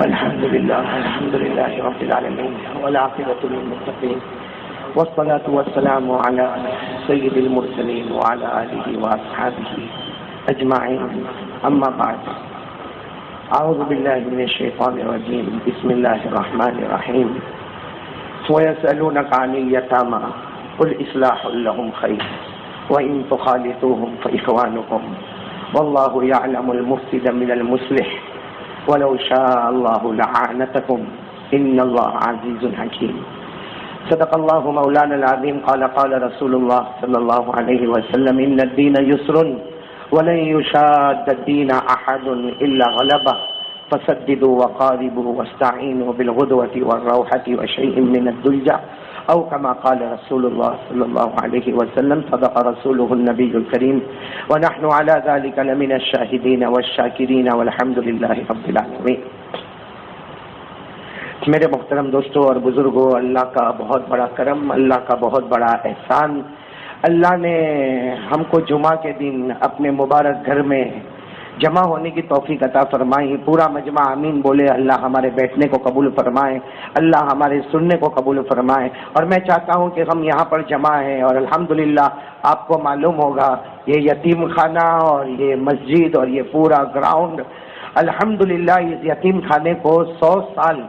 الحمد لله رب العالمين والعاقبة للمتقين والصلاة والسلام على سيد المرسلين وعلى آله وأصحابه أجمعين أما بعد أعوذ بالله من الشيطان الرجيم بسم الله الرحمن الرحيم ويسألونك عن اليتامى قل إصلاح لهم خير وإن تخالطوهم فإخوانكم والله يعلم المفسد من المصلح ولو شاء الله لأعنتكم إن الله عزيز حكيم صدق الله مولانا العظيم قال رسول الله صلى الله عليه وسلم إن الدين يسر ولن يشاد الدين أحد إلا غلبه فسددوا وقاربوا واستعينوا بالغدوة والروحة وشيء من الدلجة أو كما قال رسول الله صلى الله عليه وسلم صدق رسوله النبي الكريم ونحن على ذلك لمن الشاهدين والشاكرين والحمد لله رب العالمين. میرے محترم دوستوں اور بزرگوں، اللہ کا بہت بڑا کرم، اللہ کا بہت بڑا احسان، اللہ نے ہم کو جمعہ کے دن اپنے مبارک گھر میں جمع ہونے کی توفیق عطا فرمائی. پورا مجمع آمین بولے. اللہ ہمارے بیٹھنے کو قبول فرمائے، اللہ ہمارے سننے کو قبول فرمائے. اور میں چاہتا ہوں کہ ہم یہاں پر جمع ہیں اور الحمدللہ آپ کو معلوم ہوگا یہ یتیم خانہ اور یہ مسجد اور یہ پورا گراؤنڈ، الحمدللہ اس یتیم خانے کو 100 سال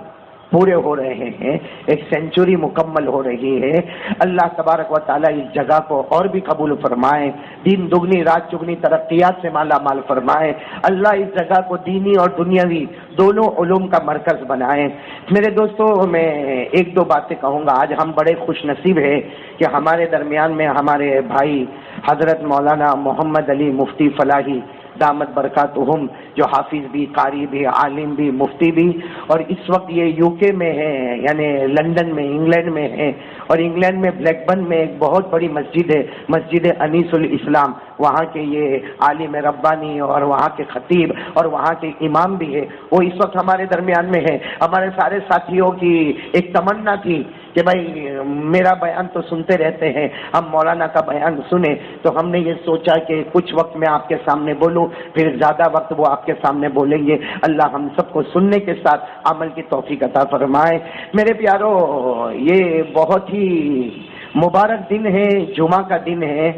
پورے ہو رہے ہیں، ایک سینچری مکمل ہو رہی ہے. اللہ تبارک و تعالیٰ اس جگہ کو اور بھی قبول فرمائے، دین دگنی رات چگنی ترقیات سے مالا مال فرمائے. اللہ اس جگہ کو دینی اور دنیاوی دونوں علوم کا مرکز بنائے. میرے دوستوں، میں ایک دو باتیں کہوں گا. آج ہم بڑے خوش نصیب ہیں کہ ہمارے درمیان میں ہمارے بھائی حضرت مولانا محمد علی مفتی فلاحی دامت برکاتہم، جو حافظ بھی، قاری بھی، عالم بھی، مفتی بھی، اور اس وقت یہ یو کے میں ہے، یعنی لندن میں، انگلینڈ میں ہے. اور انگلینڈ میں بلیک بن میں ایک بہت بڑی مسجد ہے، مسجد انیس الاسلام. وہاں کے یہ عالم ربانی اور وہاں کے خطیب اور وہاں کے امام بھی ہے. وہ اس وقت ہمارے درمیان میں ہے. ہمارے سارے ساتھیوں کی ایک تمنا تھی کہ بھائی میرا بیان تو سنتے رہتے ہیں، ہم مولانا کا بیان سنیں. تو ہم نے یہ سوچا کہ کچھ وقت میں آپ کے سامنے بولوں، پھر زیادہ وقت وہ آپ کے سامنے بولیں گے. اللہ ہم سب کو سننے کے ساتھ عمل کی توفیق عطا فرمائے. میرے پیارو، یہ بہت ہی مبارک دن ہے، جمعہ کا دن ہے.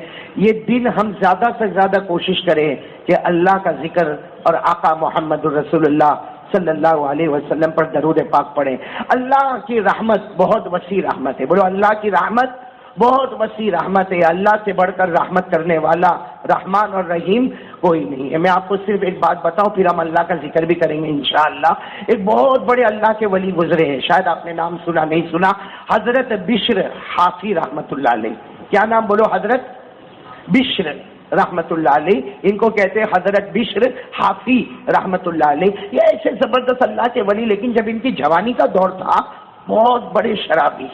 یہ دن ہم زیادہ سے زیادہ کوشش کریں کہ اللہ کا ذکر اور آقا محمد رسول اللہ صلی اللہ علیہ وسلم پر درود پاک پڑھیں. اللہ کی رحمت بہت وسیع رحمت ہے. بولو اللہ کی رحمت بہت وسیع رحمت ہے. اللہ سے بڑھ کر رحمت کرنے والا رحمان اور رحیم کوئی نہیں ہے. میں آپ کو صرف ایک بات بتاؤں، پھر ہم اللہ کا ذکر بھی کریں گے انشاءاللہ. ایک بہت بڑے اللہ کے ولی گزرے ہیں، شاید آپ نے نام سنا نہیں سنا، حضرت بشر حافی رحمت اللہ علیہ. کیا نام بولو؟ حضرت بشر رحمت اللہ علیہ. ان کو کہتے ہیں حضرت بشر حافی رحمت اللہ علیہ. یہ ایسے زبردست اللہ کے ولی، لیکن جب ان کی جوانی کا دور تھا بہت بڑے شرابی،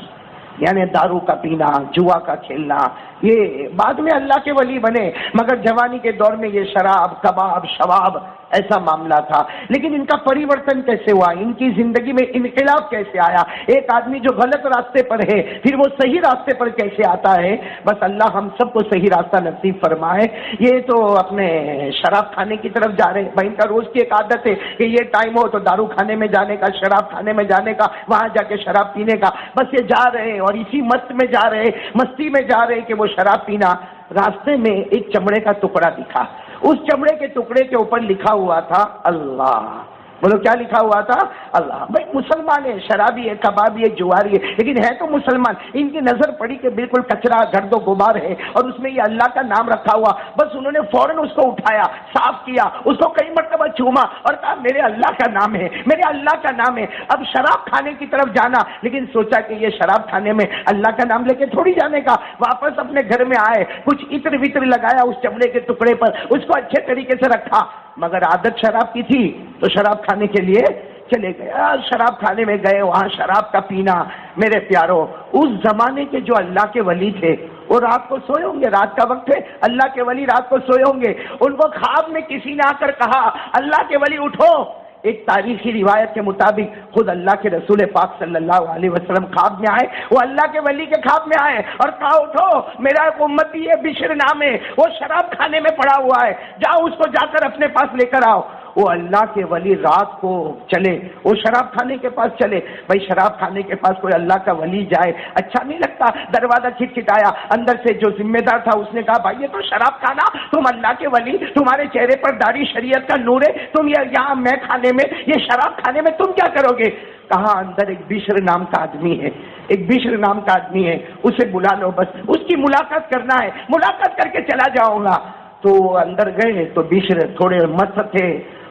یعنی دارو کا پینا، جوا کا کھیلنا. یہ بعد میں اللہ کے ولی بنے، مگر جوانی کے دور میں یہ شراب، کباب، شواب ایسا معاملہ تھا. لیکن ان کا پریورتن کیسے ہوا، ان کی زندگی میں انقلاب کیسے آیا؟ ایک آدمی جو غلط راستے پر ہے پھر وہ صحیح راستے پر کیسے آتا ہے؟ بس اللہ ہم سب کو صحیح راستہ نصیب فرمائے. یہ تو اپنے شراب کھانے کی طرف جا رہے ہیں. بھائی ان کا روز کی ایک عادت ہے کہ یہ ٹائم ہو تو دارو کھانے میں جانے کا، شراب کھانے میں جانے کا، وہاں جا کے شراب پینے کا. بس یہ جا رہے ہیں اور اسی مست میں جا رہے ہیں، مستی میں جا رہے ہیں کہ وہ شراب پینا. راستے میں ایک چمڑے کا ٹکڑا دکھا. اس چمڑے کے ٹکڑے کے اوپر لکھا ہوا تھا اللہ. بولو کیا لکھا ہوا تھا؟ اللہ. بھائی مسلمان ہے، شرابی ہے، کبابی ہے، جواری ہے، لیکن ہے تو مسلمان. ان کی نظر پڑی کہ بالکل کچرا، گرد و غبار ہے اور اس میں یہ اللہ کا نام رکھا ہوا. بس انہوں نے فوراً اس کو اٹھایا، صاف کیا، اس کو کئی مرتبہ چوما اور کہا میرے اللہ کا نام ہے، میرے اللہ کا نام ہے. اب شراب کھانے کی طرف جانا، لیکن سوچا کہ یہ شراب کھانے میں اللہ کا نام لے کے تھوڑی جانے کا. واپس اپنے گھر میں آئے، کچھ عطر وطر لگایا اس چمڑے کے ٹکڑے پر، اس کو اچھے طریقے سے رکھا. مگر عادت شراب کی تھی تو شراب کھانے کے لیے چلے گئے. شراب کھانے میں گئے، وہاں شراب کا پینا. میرے پیارو، اس زمانے کے جو اللہ کے ولی تھے وہ رات کو سوئے ہوں گے، رات کا وقت ہے، اللہ کے ولی رات کو سوئے ہوں گے. ان کو خواب میں کسی نے آ کر کہا اللہ کے ولی اٹھو. ایک تاریخی روایت کے مطابق خود اللہ کے رسول پاک صلی اللہ علیہ وسلم خواب میں آئے. وہ اللہ کے ولی کے خواب میں آئے اور کہا اٹھو، میرا ایک امتی ہے بشر نام ہے، وہ شراب کھانے میں پڑا ہوا ہے، جاؤ اس کو جا کر اپنے پاس لے کر آؤ. وہ اللہ کے ولی رات کو چلے، وہ شراب خانے کے پاس چلے. بھائی شراب خانے کے پاس کوئی اللہ کا ولی جائے اچھا نہیں لگتا. دروازہ کھٹکھٹایا، اندر سے جو ذمہ دار تھا اس نے کہا بھائی یہ تو شراب خانہ، تم اللہ کے ولی، تمہارے چہرے پر داڑھی شریعت کا نور ہے، تم یہاں میں کھانے میں، یہ شراب کھانے میں تم کیا کرو گے؟ کہا اندر ایک بشر نام کا آدمی ہے، ایک بشر نام کا آدمی ہے، اسے بلا لو، بس اس کی ملاقات کرنا ہے، ملاقات کر کے چلا جاؤں گا. تو اندر گئے تو بشر تھوڑے مست تھے،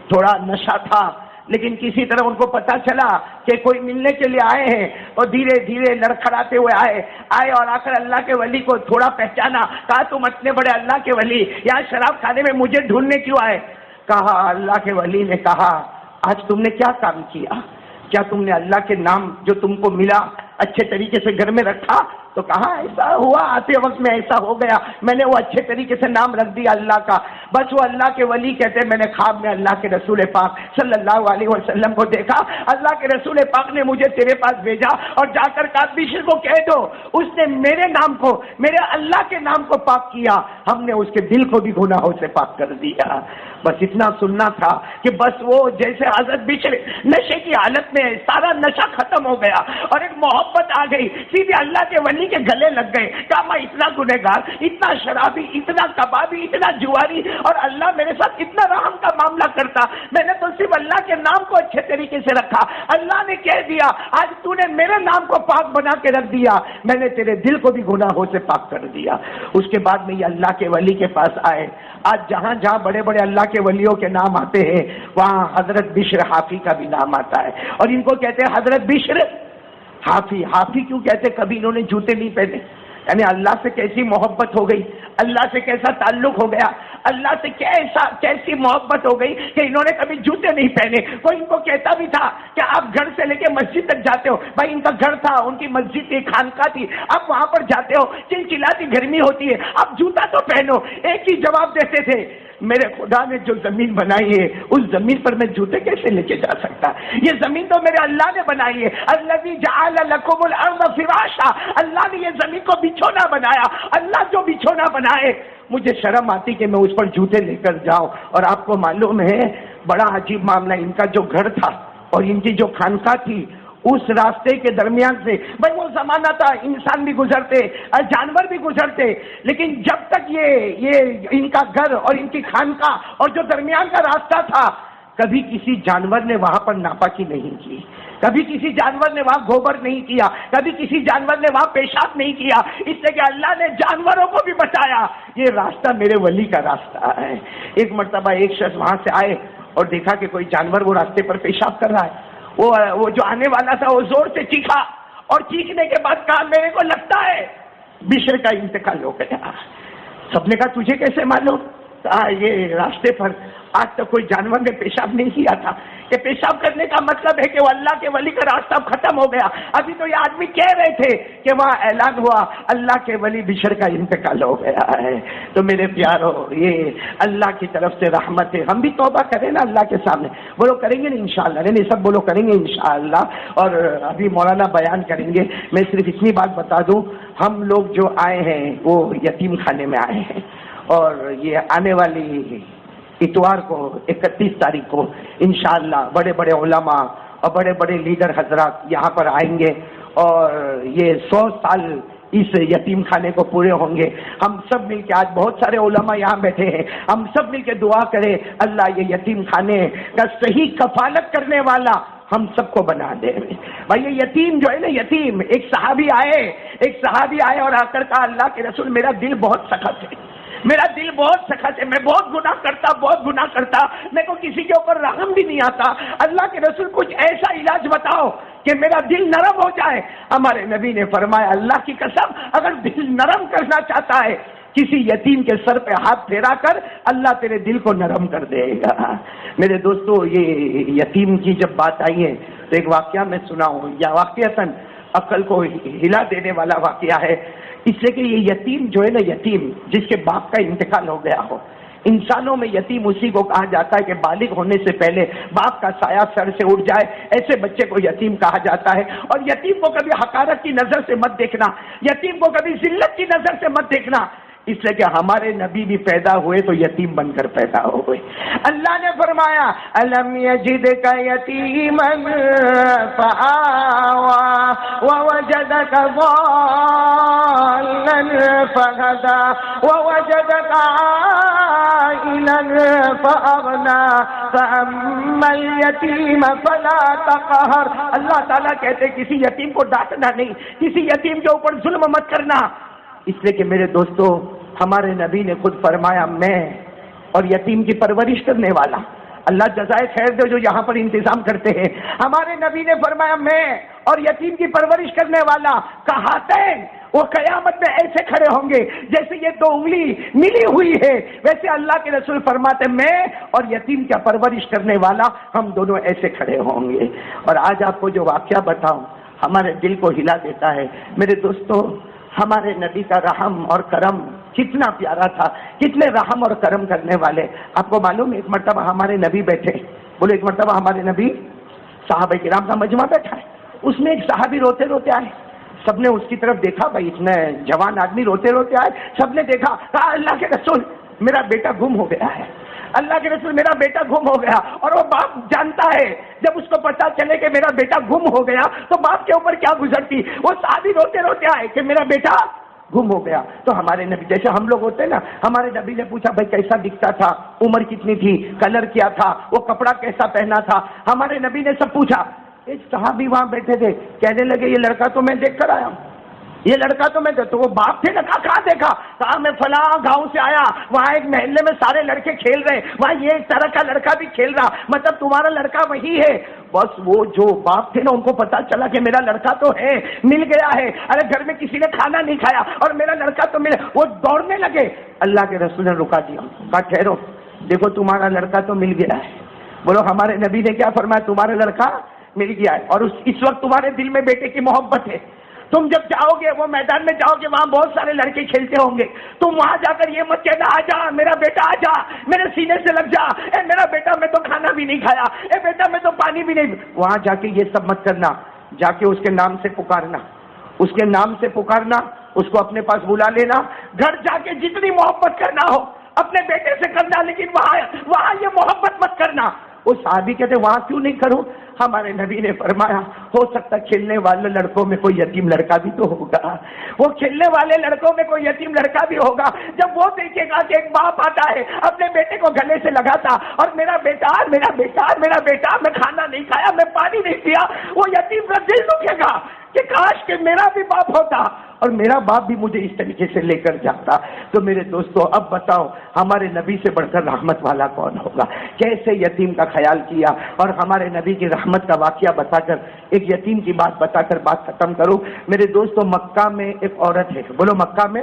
تھوڑا نشہ تھا، لیکن کسی طرح ان کو پتا چلا کہ کوئی ملنے کے لیے آئے ہیں، اور دھیرے دھیرے لڑکھڑاتے ہوئے آئے اور آ کر اللہ کے ولی کو تھوڑا پہچانا. کہا تم اتنے بڑے اللہ کے ولی یہاں شراب کھانے میں مجھے ڈھونڈنے کیوں آئے؟ کہا اللہ کے ولی نے کہا آج تم نے کیا کام کیا؟ کیا تم نے اللہ کے نام جو تم کو ملا اچھے طریقے سے گھر میں رکھا؟ تو کہا ایسا ہوا، آتے وقت میں ایسا ہو گیا، میں نے وہ اچھے طریقے سے نام رکھ دیا اللہ کا. بس وہ اللہ کے ولی کہتے میں نے خواب میں اللہ کے رسول پاک صلی اللہ علیہ وسلم کو دیکھا، اللہ کے رسول پاک نے مجھے تیرے پاس بھیجا اور جا کر کہا بشر کو کہہ دو اس نے میرے نام کو، میرے اللہ کے نام کو پاک کیا، ہم نے اس کے دل کو بھی گناہوں سے پاک کر دیا. بس اتنا سننا تھا کہ بس وہ جیسے حضرت بشر نشے کی حالت میں سارا نشہ ختم ہو گیا اور ایک محبت آ گئی، سیدھے اللہ کے ولی کے گلے لگ گئے. کہا میں اتنا گنہگار، اتنا شرابی، اتنا کبابی، اتنا جواری، اور اللہ میرے ساتھ اتنا رحم کا معاملہ کرتا، میں نے تو صرف اللہ کے نام کو اچھے طریقے سے رکھا، اللہ نے کہہ دیا آج تو نے میرے نام کو پاک بنا کے رکھ دیا، میں نے تیرے دل کو بھی گناہوں سے پاک کر دیا. اس کے بعد میں یہ اللہ کے ولی کے پاس آئے. آج جہاں جہاں بڑے بڑے اللہ کے ولیوں کے نام آتے ہیں وہاں حضرت بشر حافی کا بھی نام آتا ہے، اور ان کو کہتے ہیں حضرت بشر حافی. حافی کیوں کہتے؟ کبھی انہوں نے جوتے نہیں پہنے. یعنی اللہ سے کیسی محبت ہو گئی، اللہ سے کیسا تعلق ہو گیا، اللہ سے کیسی محبت ہو گئی کہ انہوں نے کبھی جوتے نہیں پہنے. کوئی ان کو کہتا بھی تھا کہ آپ گھر سے لے کے مسجد تک جاتے ہو، بھائی ان کا گھر تھا، ان کی مسجد تھی، خانقاہ تھی، آپ وہاں پر جاتے ہو، چلچلاتی گرمی ہوتی ہے، آپ جوتا تو پہنو. ایک ہی جواب دیتے تھے میرے خدا نے جو زمین بنائی ہے اس زمین پر میں جوتے کیسے لے کے جا سکتا؟ یہ زمین تو میرے اللہ نے بنائی ہے. الذی جعل لکم الارض فراشا، اللہ نے یہ زمین کو بچھونا بنایا. اللہ جو بچھونا بنائے مجھے شرم آتی کہ میں اس پر جوتے لے کر جاؤں. اور آپ کو معلوم ہے بڑا عجیب معاملہ، ان کا جو گھر تھا اور ان کی جو خانقاہ تھی اس راستے کے درمیان سے، بھائی وہ زمانہ تھا انسان بھی گزرتے، جانور بھی گزرتے، لیکن جب تک یہ ان کا گھر اور ان کی خانقاہ اور جو درمیان کا راستہ تھا کبھی کسی جانور نے وہاں پر ناپاکی نہیں کی، کبھی کسی جانور نے وہاں گوبر نہیں کیا، کبھی کسی جانور نے وہاں پیشاب نہیں کیا، اس سے کہ اللہ نے جانوروں کو بھی بچایا. یہ راستہ میرے ولی کا راستہ ہے. ایک مرتبہ ایک شخص وہاں سے آئے اور دیکھا کہ کوئی جانور وہ راستے پر پیشاب کر رہا ہے. وہ جو آنے والا تھا وہ زور سے چیخا اور چیخنے کے بعد کہا میرے کو لگتا ہے بشر کا انتقال ہو گیا. سب نے کہا تجھے کیسے معلوم؟ کہا یہ راستے پر آج تک کوئی جانور نے پیشاب نہیں کیا تھا. کہ پیشاب کرنے کا مطلب ہے کہ وہ اللہ کے ولی کا راستہ ختم ہو گیا. ابھی تو یہ آدمی کہہ رہے تھے کہ وہاں اعلان ہوا اللہ کے ولی بشر کا انتقال ہو گیا ہے. تو میرے پیارو یہ اللہ کی طرف سے رحمت ہے. ہم بھی توبہ کریں نا اللہ کے سامنے. بولو کریں گے نا انشاءاللہ؟ نہیں سب بولو کریں گے انشاءاللہ. اور ابھی مولانا بیان کریں گے. میں صرف اتنی بات بتا دوں، ہم لوگ جو آئے ہیں وہ یتیم خانے میں آئے ہیں، اور یہ آنے والی اتوار کو 31 تاریخ کو انشاءاللہ بڑے بڑے علماء اور بڑے بڑے لیڈر حضرات یہاں پر آئیں گے، اور یہ 100 سال اس یتیم خانے کو پورے ہوں گے. ہم سب مل کے، آج بہت سارے علماء یہاں بیٹھے ہیں، ہم سب مل کے دعا کریں اللہ یہ یتیم خانے کا صحیح کفالت کرنے والا ہم سب کو بنا دے. بھائی یہ یتیم جو ہے نا، یتیم ایک صحابی آئے اور آ کر کہا اللہ کے رسول میرا دل بہت سخت ہے، میرا دل بہت سخت ہے، میں بہت گناہ کرتا، میرے کو کسی کے اوپر رحم بھی نہیں آتا. اللہ کے رسول کچھ ایسا علاج بتاؤ کہ میرا دل نرم ہو جائے. ہمارے نبی نے فرمایا اللہ کی قسم اگر دل نرم کرنا چاہتا ہے کسی یتیم کے سر پہ ہاتھ پھیرا کر اللہ تیرے دل کو نرم کر دے گا. میرے دوستو یہ یتیم کی جب بات آئی ہے تو ایک واقعہ میں سناؤں، یا واقعتاً عقل کو ہلا دینے والا واقعہ ہے. اس لیے کہ یہ یتیم جو ہے نا، یتیم جس کے باپ کا انتقال ہو گیا ہو. انسانوں میں یتیم اسی کو کہا جاتا ہے کہ بالغ ہونے سے پہلے باپ کا سایہ سر سے اٹھ جائے، ایسے بچے کو یتیم کہا جاتا ہے. اور یتیم کو کبھی حقارت کی نظر سے مت دیکھنا، یتیم کو کبھی ذلت کی نظر سے مت دیکھنا. اس لیے کہ ہمارے نبی بھی پیدا ہوئے تو یتیم بن کر پیدا ہوئے. اللہ نے فرمایا الم یجدک یتیما فآوا ووجدک ضالا فہدی ووجدک عائلا فأغنی فأما الیتیم فلا تقہر. اللہ تعالیٰ کہتے کسی یتیم کو ڈانٹنا نہیں، کسی یتیم کے اوپر ظلم مت کرنا. اس لیے کہ میرے دوستو ہمارے نبی نے خود فرمایا میں اور یتیم کی پرورش کرنے والا، اللہ جزائے خیر دے جو یہاں پر انتظام کرتے ہیں. ہمارے نبی نے فرمایا میں اور یتیم کی پرورش کرنے والا کہاتین، وہ قیامت میں ایسے کھڑے ہوں گے جیسے یہ دو انگلی ملی ہوئی ہے. ویسے اللہ کے رسول فرماتے میں اور یتیم کا پرورش کرنے والا ہم دونوں ایسے کھڑے ہوں گے. اور آج آپ کو جو واقعہ بتاؤں ہمارے دل کو ہلا دیتا ہے. میرے دوستو ہمارے نبی کا رحم اور کرم کتنا پیارا تھا، کتنے رحم اور کرم کرنے والے. آپ کو معلوم ہے ایک مرتبہ ہمارے نبی بیٹھے، بولے ایک مرتبہ ہمارے نبی صحابہ کرام کا مجمع بیٹھا ہے، اس میں ایک صحابی روتے روتے آئے. سب نے اس کی طرف دیکھا، بھائی اتنے جوان آدمی روتے روتے آئے، سب نے دیکھا، کہا اللہ کے رسول میرا بیٹا گم ہو گیا ہے، اللہ کے رسول میرا بیٹا گم ہو گیا. اور وہ باپ جانتا ہے جب اس کو پتا چلے کہ میرا بیٹا گم ہو گیا تو باپ کے اوپر کیا گزرتی. وہ صحابی روتے روتے آئے کہ میرا بیٹا گم ہو گیا. تو ہمارے نبی جیسے ہم لوگ ہوتے ہیں نا، ہمارے نبی نے پوچھا بھائی کیسا دکھتا تھا، عمر کتنی تھی، کلر کیا تھا، وہ کپڑا کیسا پہنا تھا. ہمارے نبی نے سب پوچھا. ایک صحابی وہاں بیٹھے تھے، کہنے لگے یہ لڑکا تو میں دیکھ کر آیا ہوں، یہ لڑکا تو میں تو وہ باپ تھے نا. کہاں دیکھا؟ کہا میں فلاں گاؤں سے آیا، وہاں ایک محلے میں سارے لڑکے کھیل رہے، وہاں یہ ایک طرح کا لڑکا بھی کھیل رہا، مطلب تمہارا لڑکا وہی ہے. بس وہ جو باپ تھے نا ان کو پتا چلا کہ میرا لڑکا تو ہے، مل گیا ہے. ارے گھر میں کسی نے کھانا نہیں کھایا اور میرا لڑکا تو ملا. وہ دوڑنے لگے. اللہ کے رسول نے رکا دیا، کہا ٹھہرو، دیکھو تمہارا لڑکا تو مل گیا ہے. بولو ہمارے نبی نے کیا فرمایا؟ تمہارا لڑکا مل گیا ہے اور اس وقت تمہارے دل میں بیٹے کی محبت ہے. تم جب جاؤ گے وہ میدان میں جاؤ گے، وہاں بہت سارے لڑکے کھیلتے ہوں گے، تم وہاں جا کر یہ مت کہنا آ جا میرا بیٹا، آ جا میرے سینے سے لگ جا، اے میرا بیٹا میں تو کھانا بھی نہیں کھایا، اے بیٹا میں تو پانی بھی نہیں. وہاں جا کے یہ سب مت کرنا، جا کے اس کے نام سے پکارنا، اس کے نام سے پکارنا، اس کو اپنے پاس بلا لینا. گھر جا کے جتنی محبت کرنا ہو اپنے بیٹے سے کرنا، لیکن وہاں یہ محبت مت کرنا. وہ صحابی کہتے وہاں کیوں نہیں کروں؟ ہمارے نبی نے فرمایا ہو سکتا کھیلنے والے لڑکوں میں کوئی یتیم لڑکا بھی تو ہوگا، وہ کھیلنے والے لڑکوں میں کوئی یتیم لڑکا بھی ہوگا. جب وہ دیکھے گا کہ ایک باپ آتا ہے اپنے بیٹے کو گلے سے لگاتا اور میرا بیٹا میرا بیٹا میرا بیٹا، میں کھانا نہیں کھایا، میں پانی نہیں پیا، وہ یتیم کا دل دکھے گا کہ کاش کہ میرا بھی باپ ہوتا اور میرا باپ بھی مجھے اس طریقے سے لے کر جاتا. تو میرے دوستو اب بتاؤ ہمارے نبی سے بڑھ کر رحمت والا کون ہوگا؟ کیسے یتیم کا خیال کیا. اور ہمارے نبی کی رحمت کا واقعہ بتا کر ایک یتیم کی بات بتا کر بات ختم کروں. میرے دوستو مکہ میں ایک عورت ہے، بولو مکہ میں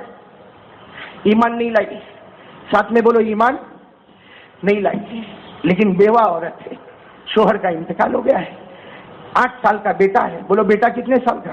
ایمان نہیں لائی، ساتھ میں بولو ایمان نہیں لائی، لیکن بیوہ عورت ہے، شوہر کا انتقال ہو گیا ہے، 8 سال کا بیٹا ہے. بولو بیٹا کتنے سال کا؟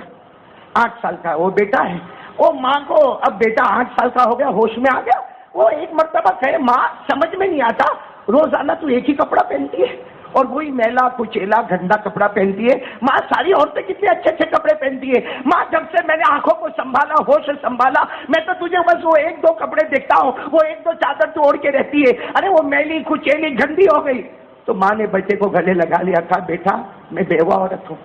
8 سال کا وہ بیٹا ہے. وہ ماں کو اب بیٹا 8 سال کا ہو گیا، ہوش میں آ گیا. وہ ایک مرتبہ کہے ماں سمجھ میں نہیں آتا، روزانہ تو ایک ہی کپڑا پہنتی ہے اور وہی میلا کچیلا گندا کپڑا پہنتی ہے. ماں ساری عورتیں کتنے اچھے اچھے کپڑے پہنتی ہے. ماں جب سے میں نے آنکھوں کو سنبھالا، ہوش سنبھالا، میں تو تجھے بس وہ 1-2 کپڑے دیکھتا ہوں، وہ 1-2 چادر تو اوڑھ کے رہتی ہے. ارے وہ میلی کچیلی گندی ہو گئی. تو ماں نے بچے کو گلے لگا لیا، کہا بیٹا میں بیوہ عورت ہوں،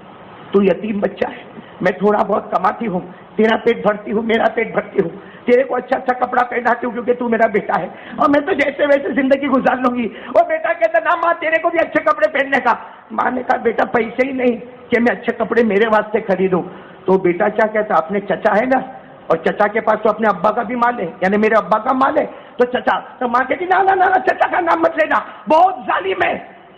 تو یتیم بچہ ہے، میں تھوڑا بہت کماتی ہوں، تیرا پیٹ بھرتی ہوں، میرا پیٹ بھرتی ہوں، تیرے کو اچھا اچھا کپڑا پہناتی ہوں کیونکہ تو میرا بیٹا ہے اور میں تو جیسے ویسے زندگی گزار لوں گی. وہ بیٹا کہتا نا ماں تیرے کو بھی اچھے کپڑے پہننے کا. ماں نے کہا بیٹا پیسے ہی نہیں کہ میں اچھے کپڑے میرے واسطے خریدوں. تو بیٹا کیا کہتا اپنے چچا ہے نا، اور چچا کے پاس تو اپنے ابا کا بھی مال ہے، یعنی میرے ابا کا مال ہے. تو چچا، تو ماں کہتی نا چچا کا نام مت لینا، بہت ظالم ہے،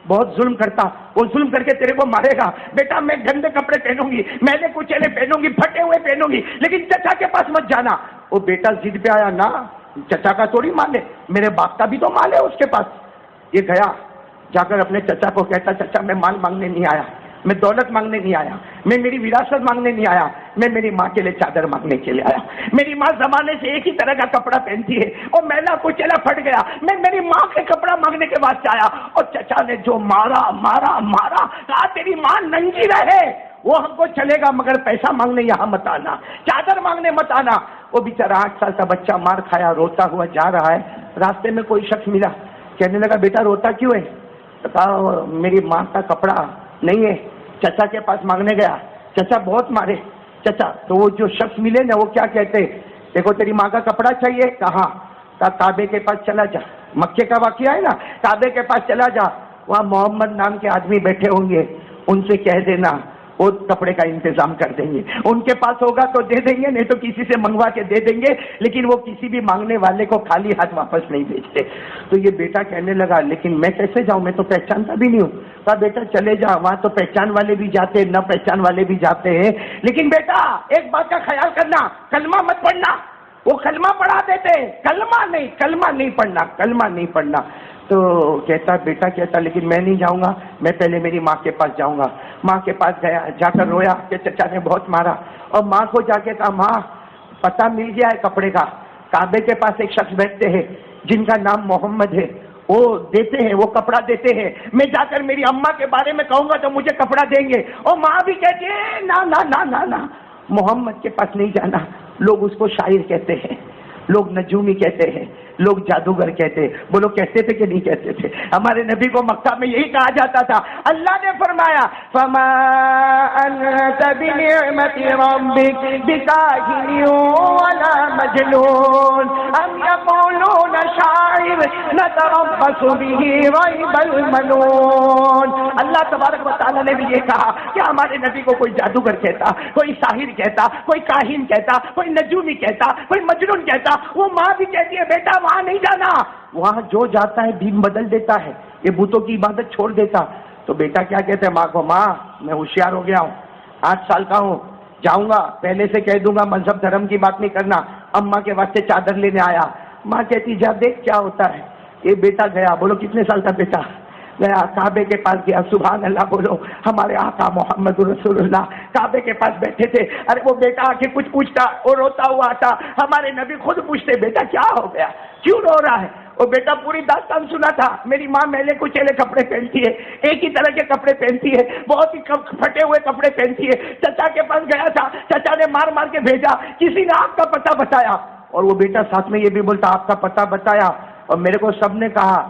بہت ظلم کرتا، وہ ظلم کر کے تیرے کو مارے گا. بیٹا میں گندے کپڑے پہنوں گی، میلے کچیلے پہنوں گی، پھٹے ہوئے پہنوں گی، لیکن چچا کے پاس مت جانا. وہ بیٹا ضد پہ آیا، نا چچا کا تھوڑی مال ہے، میرے باپ کا بھی تو مال ہے اس کے پاس. یہ گیا جا کر اپنے چچا کو کہتا چچا میں مال مانگنے نہیں آیا، میں دولت مانگنے نہیں آیا، میں میری وراثت مانگنے نہیں آیا، میں میری ماں کے لیے چادر مانگنے کے لیے آیا. میری ماں زمانے سے ایک ہی طرح کا کپڑا پہنتی ہے، اور میلا کچیلا پھٹ گیا، میں میری ماں کے کپڑا مانگنے کے واسطے آیا. اور چچا نے جو مارا مارا مارا، کہا تیری ماں ننگی رہے، وہ ہم کو چلے گا مگر پیسہ مانگنے یہاں مت آنا، چادر مانگنے مت آنا. وہ بیچارہ 8 سال کا بچہ مار کھایا روتا ہوا جا رہا ہے. راستے میں کوئی شخص ملا, کہنے لگا بیٹا روتا کیوں ہے؟ تو کہا میری ماں کا کپڑا نہیں ہے, چچا کے پاس مانگنے گیا, چچا بہت مارے چچا. تو وہ جو شخص ملے نا وہ کیا کہتے, دیکھو تیری ماں کا کپڑا چاہیے, کہاں؟ کعبے کے پاس چلا جا, مکے کا واقعہ ہے نا, کعبے کے پاس چلا جا, وہاں محمد نام کے آدمی بیٹھے ہوں گے, ان سے کہہ دینا وہ کپڑے کا انتظام کر دیں گے, ان کے پاس ہوگا تو دے دیں گے, نہیں تو کسی سے منگوا کے دے دیں گے, لیکن وہ کسی بھی مانگنے والے کو خالی ہاتھ واپس نہیں بھیجتے. تو یہ بیٹا کہنے لگا لیکن میں کیسے جاؤں, میں تو پہچانتا بھی نہیں ہوں. کہا بیٹا چلے جا, وہاں تو پہچان والے بھی جاتے نہ پہچان والے بھی جاتے ہیں, لیکن بیٹا ایک بات کا خیال کرنا, کلمہ مت پڑھنا. وہ کلمہ پڑھا دیتے, کلمہ نہیں پڑھنا, کلمہ نہیں پڑھنا. تو کہتا بیٹا کہتا لیکن میں نہیں جاؤں گا, میں پہلے میری ماں کے پاس جاؤں گا. ماں کے پاس گیا, جا کر رویا کہ چچا نے بہت مارا, اور ماں کو جا کے کہا ماں پتہ مل گیا ہے کپڑے کا, کعبے کے پاس ایک شخص بیٹھتے ہیں جن کا نام محمد ہے, وہ دیتے ہیں, وہ کپڑا دیتے ہیں, میں جا کر میری اماں کے بارے میں کہوں گا تو مجھے کپڑا دیں گے. اور ماں بھی کہتی ہے نا نا نا نا نا, محمد کے پاس نہیں جانا. لوگ اس کو شاعر کہتے ہیں, لوگ نجومی کہتے ہیں, لوگ جادوگر کہتے ہیں. بولو کہتے تھے کہ نہیں کہتے تھے؟ ہمارے نبی کو مکہ میں یہی کہا جاتا تھا. اللہ نے فرمایا فما انت بنعمت ربک بکاہن ولا مجنون ام یقولون شاعر نتربص به ریب المنون. اللہ تبارک و تعالیٰ نے بھی یہ کہا کہ ہمارے نبی کو کوئی جادوگر کہتا, کوئی ساحر کہتا, کوئی کاہن کہتا, کوئی نجومی کہتا, کوئی مجنون کہتا. وہ ماں بھی کہتی ہے بیٹا وہاں نہیں جانا, وہاں جو جاتا ہے دین بدل دیتا ہے, یہ بتوں کی عبادت چھوڑ دیتا. تو بیٹا کیا کہتے ہیں ماں کو, ماں میں ہوشیار ہو گیا ہوں, 8 سال کا ہوں, جاؤں گا پہلے سے کہہ دوں گا مذہب دھرم کی بات نہیں کرنا. اماں کے واسطے چادر لینے آیا. ماں کہتی جا دیکھ کیا ہوتا ہے. یہ بیٹا گیا, بولو کتنے سال کا بیٹا گیا, کعبے کے پاس گیا. سبحان اللہ بولو, ہمارے آقا محمد رسول اللہ کعبے کے پاس بیٹھے تھے. ارے وہ بیٹا آ کے کچھ پوچھتا, وہ روتا ہوا آتا, ہمارے نبی خود پوچھتے بیٹا کیا ہو گیا, کیوں رو رہا ہے. وہ بیٹا پوری داستان سنا تھا. میری ماں میلے کچیلے کپڑے پہنتی ہے, ایک ہی طرح کے کپڑے پہنتی ہے, بہت ہی پھٹے ہوئے کپڑے پہنتی ہے. چچا کے پاس گیا تھا, چچا نے مار مار کے بھیجا, کسی نے آپ کا پتہ بتایا. اور وہ بیٹا ساتھ میں یہ بھی بولتا آپ کا پتہ بتایا, اور میرے کو سب نے کہا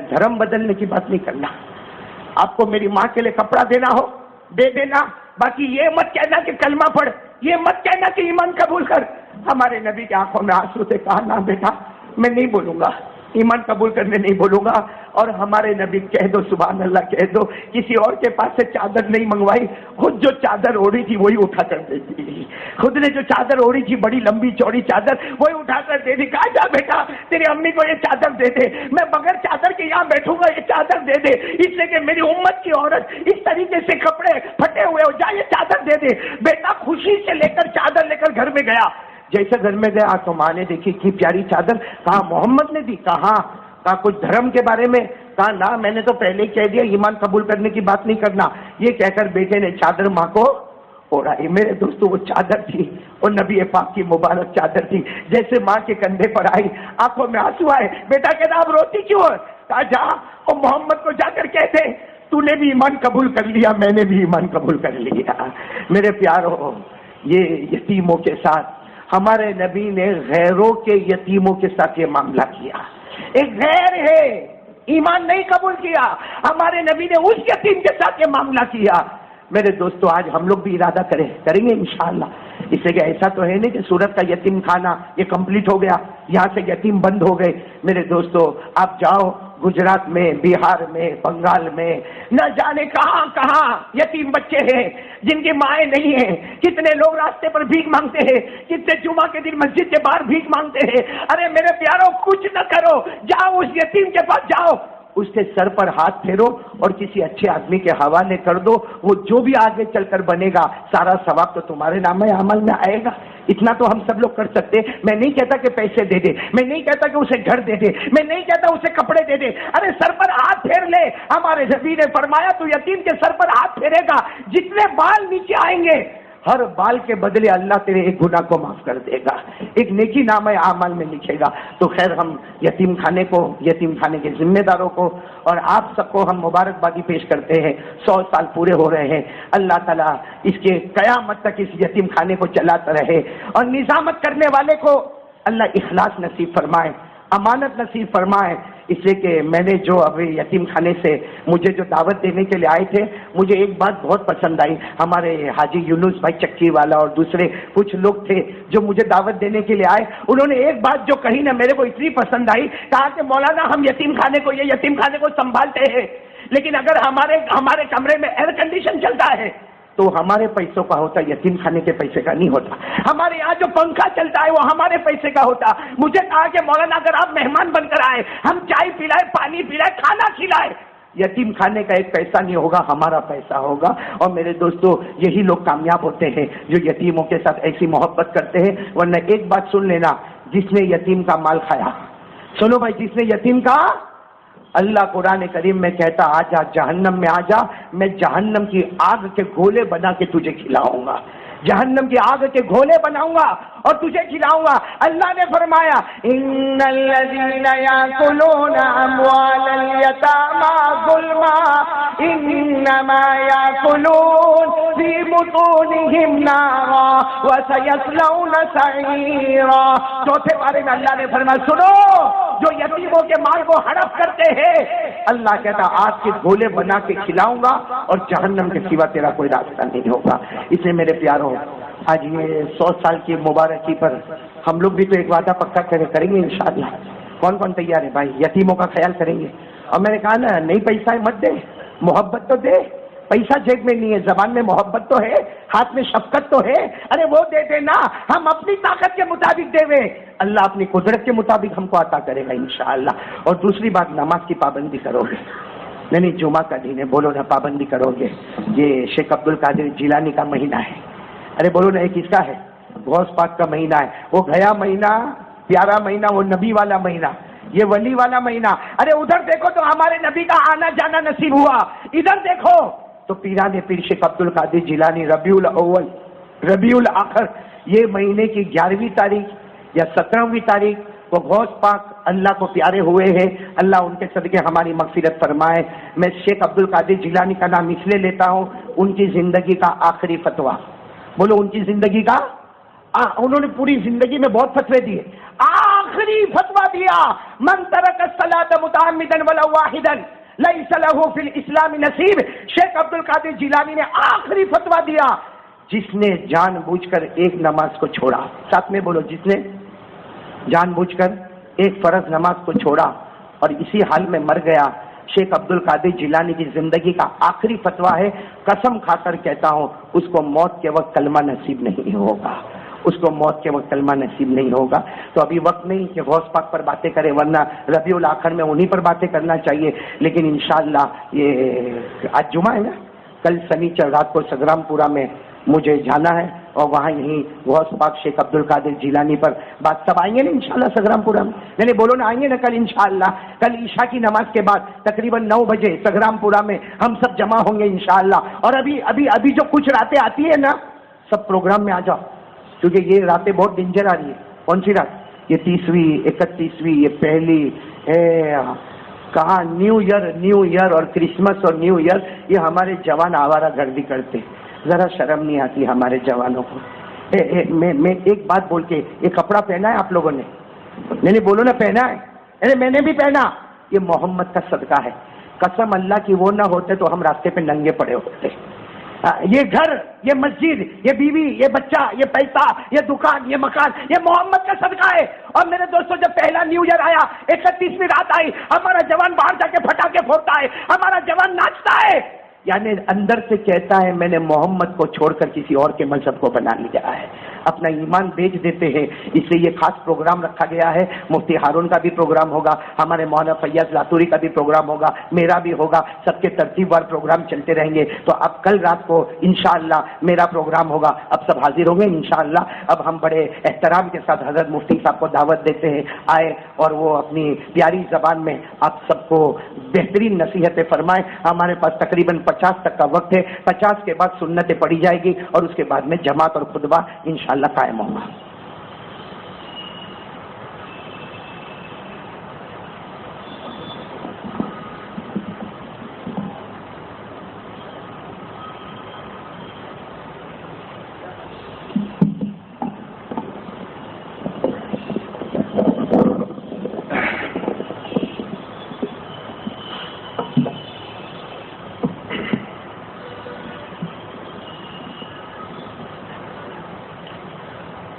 دھرم بدلنے کی بات نہیں کرنا, آپ کو میری ماں کے لیے کپڑا دینا ہو دے دینا, باقی یہ مت کہنا کہ کلمہ پڑھ, یہ مت کہنا کہ ایمان قبول کر. ہمارے نبی کی آنکھوں میں آنسو سے کہا نا بیٹا میں نہیں بولوں گا, ایمان قبول کرنے نہیں بولوں گا. اور ہمارے نبی کہہ دو سبحان اللہ کہہ دو, کسی اور کے پاس سے چادر نہیں منگوائی, خود جو چادر اوڑھی تھی وہی اٹھا کر دے دی. خود نے جو چادر اوڑھی تھی بڑی لمبی چوڑی چادر, وہی اٹھا کر دے دی. کہا جا بیٹا تیری امی کو یہ چادر دے دے, میں بغیر چادر کے یہاں بیٹھوں گا, یہ چادر دے دے, اس لیے کہ میری امت کی عورت اس طریقے سے کپڑے پھٹے ہوئے ہو, جا یہ چادر دے دے. بیٹا خوشی سے لے کر چادر لے کر گھر میں گیا. جیسے گھر میں گیا تو ماں نے دیکھی اتنی پیاری چادر. کہا محمد نے دی. کہا کچھ دھرم کے بارے میں. کہا نہ میں نے تو پہلے ہی کہہ دیا ایمان قبول کرنے کی بات نہیں کرنا. یہ کہہ کر بیٹے نے چادر ماں کو اوڑھائی. میرے دوستو وہ چادر تھی, وہ نبی پاک کی مبارک چادر تھی. جیسے ماں کے کندھے پر آئی آنکھوں میں آنسو آئے. بیٹا کہتا اب روتی کیوں ہے؟ کہا جا اور محمد کو جا کر کہتے تو نے بھی ایمان قبول کر لیا, میں نے بھی ایمان قبول کر لیا. میرے پیارو, یہ یتیموں کے ساتھ ہمارے نبی نے غیروں کے یتیموں کے ساتھ یہ معاملہ کیا. ایک غیر ہے ایمان نہیں قبول کیا, ہمارے نبی نے اس یتیم کے ساتھ یہ معاملہ کیا. میرے دوستو آج ہم لوگ بھی ارادہ کریں گے انشاءاللہ. اس سے کہ ایسا تو ہے نہیں کہ سورت کا یتیم خانہ یہ کمپلیٹ ہو گیا, یہاں سے یتیم بند ہو گئے. میرے دوستو آپ جاؤ گجرات میں, بہار میں, بنگال میں, نہ جانے کہاں کہاں یتیم بچے ہیں جن کی مائیں نہیں ہیں. کتنے لوگ راستے پر بھیک مانگتے ہیں, کتنے جمعہ کے دن مسجد کے باہر بھیک مانگتے ہیں. ارے میرے پیاروں کچھ نہ کرو, جاؤ اس یتیم کے پاس جاؤ, اس کے سر پر ہاتھ پھیرو اور کسی اچھے آدمی کے حوالے کر دو. وہ جو بھی آگے چل کر بنے گا سارا ثواب تو تمہارے نام عمل میں آئے گا. اتنا تو ہم سب لوگ کر سکتے. میں نہیں کہتا کہ پیسے دے دے, میں نہیں کہتا کہ اسے گھر دے دے, میں نہیں کہتا اسے کپڑے دے دے. ارے سر پر ہاتھ پھیر لے. ہمارے نبی نے فرمایا تو یتیم کے سر پر ہاتھ پھیرے گا, جتنے بال نیچے آئیں گے ہر بال کے بدلے اللہ تیرے ایک گناہ کو معاف کر دے گا، ایک نیکی نامہ اعمال میں لکھے گا۔ تو خیر، ہم یتیم خانے کو، یتیم خانے کے ذمہ داروں کو اور آپ سب کو ہم مبارکبادی پیش کرتے ہیں۔ 100 سال پورے ہو رہے ہیں، اللہ تعالیٰ اس کے قیامت تک اس یتیم خانے کو چلاتا رہے، اور نظامت کرنے والے کو اللہ اخلاص نصیب فرمائے، امانت نصیب فرمائے۔ اس لیے کہ میں نے جو ابھی یتیم خانے سے مجھے جو دعوت دینے کے لیے آئے تھے، مجھے ایک بات بہت پسند آئی۔ ہمارے حاجی یونس بھائی چکی والا اور دوسرے کچھ لوگ تھے جو مجھے دعوت دینے کے لیے آئے، انہوں نے ایک بات جو کہی نا میرے کو اتنی پسند آئی، کہا کہ مولانا ہم یتیم خانے کو، یہ یتیم خانے کو سنبھالتے ہیں، لیکن اگر ہمارے کمرے میں ایئر کنڈیشن چلتا ہے تو ہمارے پیسوں کا ہوتا، یتیم خانے کے پیسے کا نہیں ہوتا۔ ہمارے یہاں جو پنکھا چلتا ہے وہ ہمارے پیسے کا ہوتا۔ مجھے کہا کہ مولانا اگر آپ مہمان بن کر آئے، ہم چائے پلائے، پانی پلائے، کھانا کھلائے، یتیم خانے کا ایک پیسہ نہیں ہوگا، ہمارا پیسہ ہوگا۔ اور میرے دوستو، یہی لوگ کامیاب ہوتے ہیں جو یتیموں کے ساتھ ایسی محبت کرتے ہیں۔ ورنہ ایک بات سن لینا، جس نے یتیم کا مال کھایا، سنو بھائی، جس نے یتیم کا، اللہ قرآن کریم میں کہتا آ جا جہنم میں آ جا، میں جہنم کی آگ کے گولے بنا کے تجھے کھلاؤں گا، جہنم کی آگ کے گولے بناؤں گا اور تجھے کھلاؤں گا۔ اللہ نے فرمایا ان الذین یاکلون اموال الیتامی ظلما انما یاکلون فی بطونہم نارا وسیصلون سعیرا۔ چوتھے بارے میں اللہ نے فرمایا، سنو، جو یتیموں کے مال کو ہڑپ کرتے ہیں، اللہ کہتا آگ کے گولے بنا کے کھلاؤں گا اور جہنم کے سوا تیرا کوئی راستہ نہیں ہوگا۔ اس لیے میرے پیاروں، آج یہ 100 سال کی مبارکی پر ہم لوگ بھی تو ایک وعدہ پکا کریں گے انشاءاللہ۔ کون کون تیار ہے بھائی؟ یتیموں کا خیال کریں گے۔ اور میں نے کہا نا، نہیں پیسہ ہے مت دے، محبت تو دے۔ پیسہ جیب میں نہیں ہے، زبان میں محبت تو ہے، ہاتھ میں شفقت تو ہے، ارے وہ دے دینا، ہم اپنی طاقت کے مطابق دے وے، اللہ اپنی قدرت کے مطابق ہم کو عطا کرے گا انشاءاللہ۔ اور دوسری بات، نماز کی پابندی کرو گے، نہیں جمعہ کا دن ہے، بولو نا پابندی کرو گے۔ یہ شیخ عبد القادر جیلانی کا مہینہ ہے، ارے بولو نا، یہ کس کا ہے؟ غوث پاک کا مہینہ ہے۔ وہ گیا مہینہ، پیارا مہینہ، وہ نبی والا مہینہ، یہ ولی والا مہینہ۔ ارے ادھر دیکھو تو ہمارے نبی کا آنا جانا نصیب ہوا، ادھر دیکھو تو پیران پیر شیخ عبد القادر جیلانی ربیع الاول، ربیع الاخر، یہ مہینے کی 11ویں تاریخ یا 17ویں تاریخ وہ غوث پاک اللہ کو پیارے ہوئے ہیں۔ اللہ ان کے صدقے ہماری مغفرت فرمائے۔ میں شیخ عبد القادر جیلانی کا نام اس لیے لیتا ہوں، ان کی زندگی کا آخری فتویٰ، بولو ان کی زندگی کا، انہوں نے پوری زندگی میں بہت فتوے دیے، آخری فتویٰ دیا، من ترک الصلاۃ متعمدا ولو واحدا لیس لہ فی الاسلام نصیب۔ شیخ عبد القادر جیلانی نے آخری فتویٰ دیا، جس نے جان بوجھ کر ایک نماز کو چھوڑا، ساتھ میں بولو، جس نے جان بوجھ کر ایک فرض نماز کو چھوڑا اور اسی حال میں مر گیا، شیخ عبد القادر جیلانی کی زندگی کا آخری فتویٰ ہے، قسم کھا کر کہتا ہوں، اس کو موت کے وقت کلمہ نصیب نہیں ہوگا، اس کو موت کے وقت کلمہ نصیب نہیں ہوگا۔ تو ابھی وقت نہیں کہ غوث پاک پر باتیں کریں، ورنہ ربیع الاخر میں انہی پر باتیں کرنا چاہیے، لیکن انشاءاللہ یہ آج جمعہ ہے نا، کل سنیچر رات کو سگرام پورہ میں مجھے جانا ہے، اور وہاں یہیں غوث پاک شیخ عبد القادر جیلانی پر بات، سب آئیں گے نا انشاءاللہ سگرام پورہ میں؟ نہیں بولو نا، آئیں گے نا کل انشاءاللہ؟ کل عشاء کی نماز کے بعد تقریباً 9 بجے سگرام پورہ میں ہم سب جمع ہوں گے انشاءاللہ۔ اور ابھی جو کچھ راتیں آتی ہیں نا، سب پروگرام میں آ جاؤ، کیونکہ یہ راتیں بہت ڈینجر آ رہی ہے۔ کون سی رات؟ یہ 30ویں، 31ویں، یہ پہلی کہاں نیو ایئر اور کرسمس اور نیو ایئر، یہ ہمارے جوان آوارہ گردی کرتے، ذرا شرم نہیں آتی ہمارے جوانوں کو؟ میں ایک بات بول کے، یہ کپڑا پہنا ہے آپ لوگوں نے؟ نہیں بولو نا، پہنا ہے؟ ارے میں نے بھی پہنا، یہ محمد کا صدقہ ہے، قسم اللہ کی وہ نہ ہوتے تو ہم راستے پہ ننگے پڑے ہوتے۔ یہ گھر، یہ مسجد، یہ بیوی، یہ بچہ، یہ پیسہ، یہ دکان، یہ مکان، یہ محمد کا صدقہ ہے۔ اور میرے دوستوں، جب پہلا نیو ایئر آیا، 31ویں رات آئی، ہمارا جوان باہر جا کے پٹاخے پھوڑتا ہے، ہمارا جوان ناچتا ہے، یعنی اندر سے کہتا ہے میں نے محمد کو چھوڑ کر کسی اور کے مذہب کو بنا لیا ہے۔ اپنا ایمان بیچ دیتے ہیں. اس لیے یہ خاص پروگرام رکھا گیا ہے. مفتی ہارون کا بھی پروگرام ہوگا, ہمارے مولانا فیاض لاتوری کا بھی پروگرام ہوگا, میرا بھی ہوگا, سب کے ترتیب وار پروگرام چلتے رہیں گے. تو اب کل رات کو انشاءاللہ میرا پروگرام ہوگا. اب سب حاضر ہوں گے انشاءاللہ. اب ہم بڑے احترام کے ساتھ حضرت مفتی صاحب کو دعوت دیتے ہیں, آئے اور وہ اپنی پیاری زبان میں آپ سب کو بہترین نصیحتیں فرمائیں. ہمارے پاس تقریباً 50 تک کا وقت ہے. 50 کے بعد سنتیں پڑھی جائے گی اور اس کے بعد میں جماعت اور خطبہ انشاءاللہ قائم ہوگا.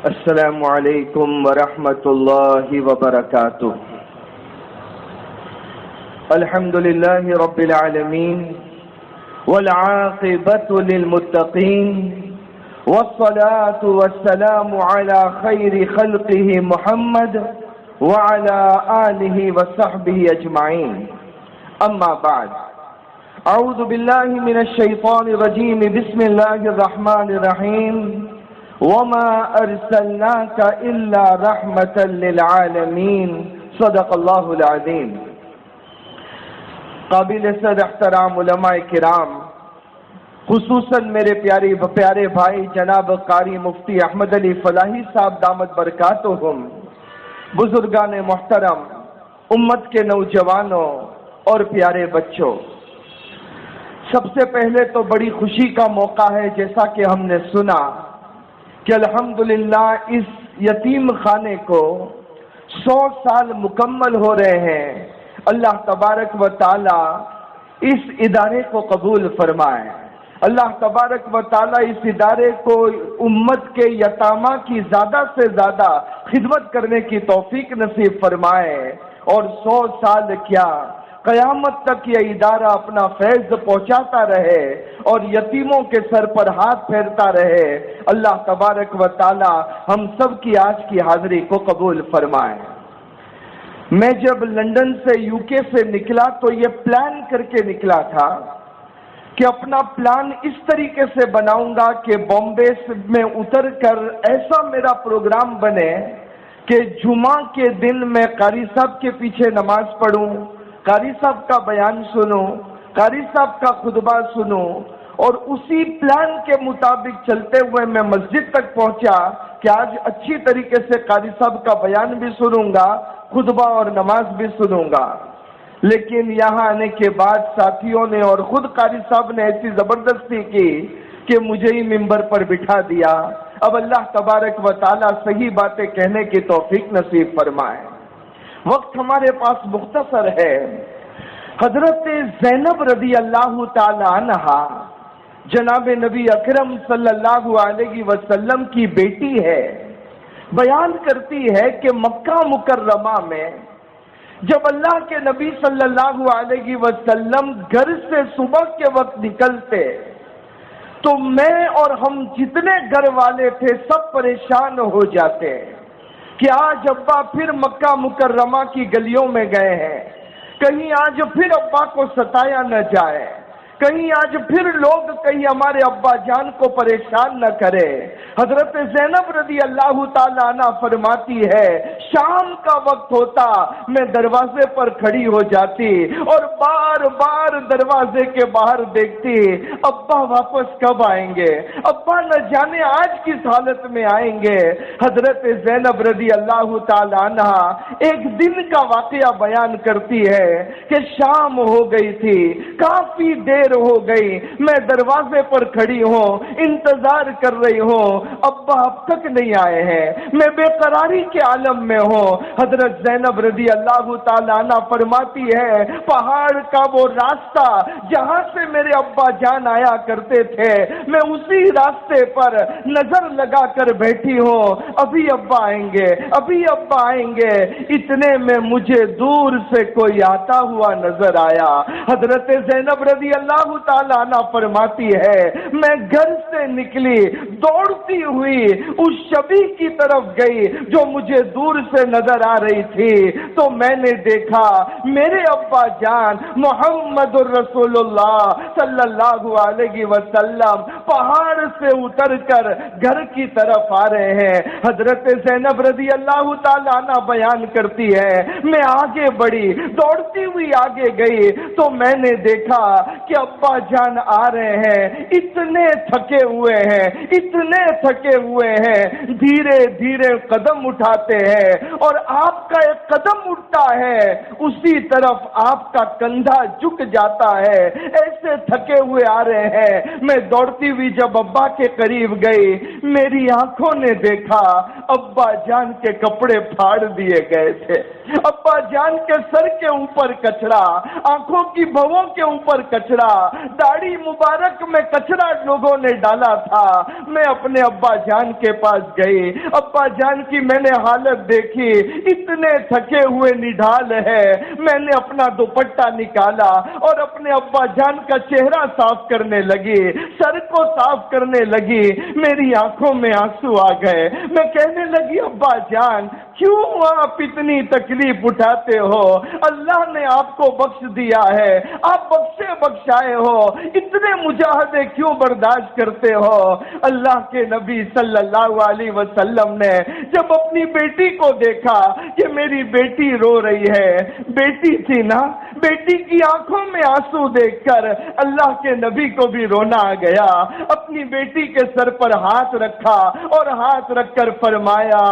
السلام علیکم ورحمۃ اللہ وبرکاتہ. الحمد للہ رب العالمین والعاقبۃ للمتقین والصلاة والسلام علی خیر خلقہ محمد وعلی آلہ وصحبہ اجمعین. اما بعد اعوذ باللہ من الشیطان الرجیم. بسم اللہ الرحمن الرحیم. وما ارسلناک الا رحمتا للعالمین. صدق اللہ العظیم. قابل صد احترام علماء کرام، خصوصاً میرے پیارے بھائی جناب قاری مفتی احمد علی فلاحی صاحب دامت برکاتہم، بزرگان محترم، امت کے نوجوانوں اور پیارے بچوں، سب سے پہلے تو بڑی خوشی کا موقع ہے جیسا کہ ہم نے سنا کہ الحمدللہ اس یتیم خانے کو 100 سال مکمل ہو رہے ہیں. اللہ تبارک و تعالی اس ادارے کو قبول فرمائے. اللہ تبارک و تعالی اس ادارے کو امت کے یتامہ کی زیادہ سے زیادہ خدمت کرنے کی توفیق نصیب فرمائے، اور 100 سال کیا قیامت تک یہ ادارہ اپنا فیض پہنچاتا رہے اور یتیموں کے سر پر ہاتھ پھیرتا رہے. اللہ تبارک و تعالی ہم سب کی آج کی حاضری کو قبول فرمائے. میں جب لندن سے UK سے نکلا تو یہ پلان کر کے نکلا تھا کہ اپنا پلان اس طریقے سے بناؤں گا کہ بامبے میں اتر کر ایسا میرا پروگرام بنے کہ جمعہ کے دن میں قاری صاحب کے پیچھے نماز پڑھوں، قاری صاحب کا بیان سنوں، قاری صاحب کا خطبہ سنوں، اور اسی پلان کے مطابق چلتے ہوئے میں مسجد تک پہنچا کہ آج اچھی طریقے سے قاری صاحب کا بیان بھی سنوں گا، خطبہ اور نماز بھی سنوں گا. لیکن یہاں آنے کے بعد ساتھیوں نے اور خود قاری صاحب نے ایسی زبردستی کی کہ مجھے ہی ممبر پر بٹھا دیا. اب اللہ تبارک و تعالی صحیح باتیں کہنے کی توفیق نصیب فرمائے. وقت ہمارے پاس مختصر ہے. حضرت زینب رضی اللہ تعالی عنہا جناب نبی اکرم صلی اللہ علیہ وسلم کی بیٹی ہے. بیان کرتی ہے کہ مکہ مکرمہ میں جب اللہ کے نبی صلی اللہ علیہ وسلم گھر سے صبح کے وقت نکلتے تو میں اور ہم جتنے گھر والے تھے سب پریشان ہو جاتے کہ آج ابا پھر مکہ مکرمہ کی گلیوں میں گئے ہیں، کہیں آج پھر ابا کو ستایا نہ جائے، کہیں آج پھر لوگ کہیں ہمارے ابا جان کو پریشان نہ کرے. حضرت زینب رضی اللہ تعالیٰ عنہ فرماتی ہے شام کا وقت ہوتا میں دروازے پر کھڑی ہو جاتی اور بار بار دروازے کے باہر دیکھتی ابا واپس کب آئیں گے، ابا نہ جانے آج کس حالت میں آئیں گے. حضرت زینب رضی اللہ تعالیٰ عنہ ایک دن کا واقعہ بیان کرتی ہے کہ شام ہو گئی تھی، کافی دیر ہو گئی، میں دروازے پر کھڑی ہوں، انتظار کر رہی ہوں، ابا اب تک نہیں آئے ہیں، میں بے قراری کے عالم میں ہوں. حضرت زینب رضی اللہ تعالیٰ عنہ فرماتی ہے پہاڑ کا وہ راستہ جہاں سے میرے ابا جان آیا کرتے تھے میں اسی راستے پر نظر لگا کر بیٹھی ہوں، ابھی ابا آئیں گے، ابھی ابا آئیں گے. اتنے میں مجھے دور سے کوئی آتا ہوا نظر آیا. حضرت زینب رضی اللہ اللہ تعالیٰ عنہ فرماتی ہے میں گھر سے نکلی دوڑتی ہوئی اس شبی کی طرف گئی جو مجھے دور سے نظر آ رہی تھی، تو میں نے دیکھا میرے ابا جان محمد الرسول اللہ صلی اللہ علیہ وسلم پہاڑ سے اتر کر گھر کی طرف آ رہے ہیں۔ حضرت زینب رضی اللہ تعالیٰ عنہ بیان کرتی ہے میں آگے بڑھی، دوڑتی ہوئی آگے گئی تو میں نے دیکھا کہ ابا جان آ رہے ہیں، اتنے تھکے ہوئے ہیں، اتنے تھکے ہوئے ہیں، دھیرے دھیرے قدم اٹھاتے ہیں اور آپ کا ایک قدم اٹھتا ہے اسی طرف آپ کا کندھا جھک جاتا ہے، ایسے تھکے ہوئے آ رہے ہیں۔ میں دوڑتی ہوئی جب ابا کے قریب گئی میری آنکھوں نے دیکھا ابا جان کے کپڑے پھاڑ دیے گئے تھے، ابا جان کے سر کے اوپر کچرا، آنکھوں کی بھووں کے اوپر کچرا، داڑھی مبارک میں کچرا لوگوں نے ڈالا تھا۔ میں اپنے ابا جان کے پاس گئی، ابا جان کی میں نے حالت دیکھی، اتنے تھکے ہوئے نڈھال ہے۔ میں نے اپنا دوپٹہ نکالا اور اپنے ابا جان کا چہرہ صاف کرنے لگی، سر کو صاف کرنے لگی، میری آنکھوں میں آنسو آ گئے۔ میں کہنے لگی ابا جان کیوں آپ اتنی تکلیف اٹھاتے ہو؟ اللہ نے آپ کو بخش دیا ہے، آپ بخشے بخشائے ہو، اتنے مجاہدے کیوں برداشت کرتے ہو؟ اللہ کے نبی صلی اللہ علیہ وسلم نے جب اپنی بیٹی کو دیکھا کہ میری بیٹی رو رہی ہے، بیٹی تھی نا، بیٹی کی آنکھوں میں آنسو دیکھ کر اللہ کے نبی کو بھی رونا آ گیا۔ اپنی بیٹی کے سر پر ہاتھ رکھا اور ہاتھ رکھ کر فرمایا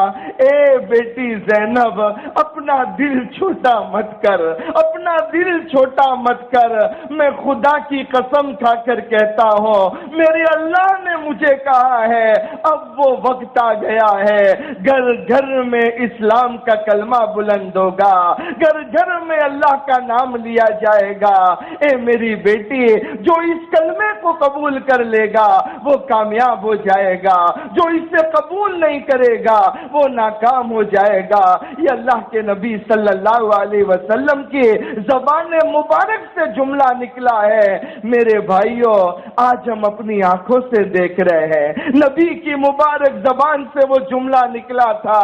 اے بیٹی زینب اپنا دل چھوٹا مت کر، اپنا دل چھوٹا مت کر، میں خدا کی قسم کھا کر کہتا ہوں میرے اللہ نے مجھے کہا ہے اب وہ وقت آ گیا ہے گھر گھر میں اسلام کا کلمہ بلند ہوگا، گھر گھر میں اللہ کا نام لیا جائے گا۔ اے میری بیٹی جو اس کلمے کو قبول کر لے گا وہ کامیاب ہو جائے گا، جو اسے قبول نہیں کرے گا وہ ناکام ہو جائے گا۔ یہ اللہ کے نبی صلی اللہ علیہ وسلم کی زبان مبارک سے جملہ نکلا ہے۔ میرے بھائیوں آج ہم اپنی آنکھوں سے دیکھ رہے ہیں، نبی کی مبارک زبان سے وہ جملہ نکلا تھا،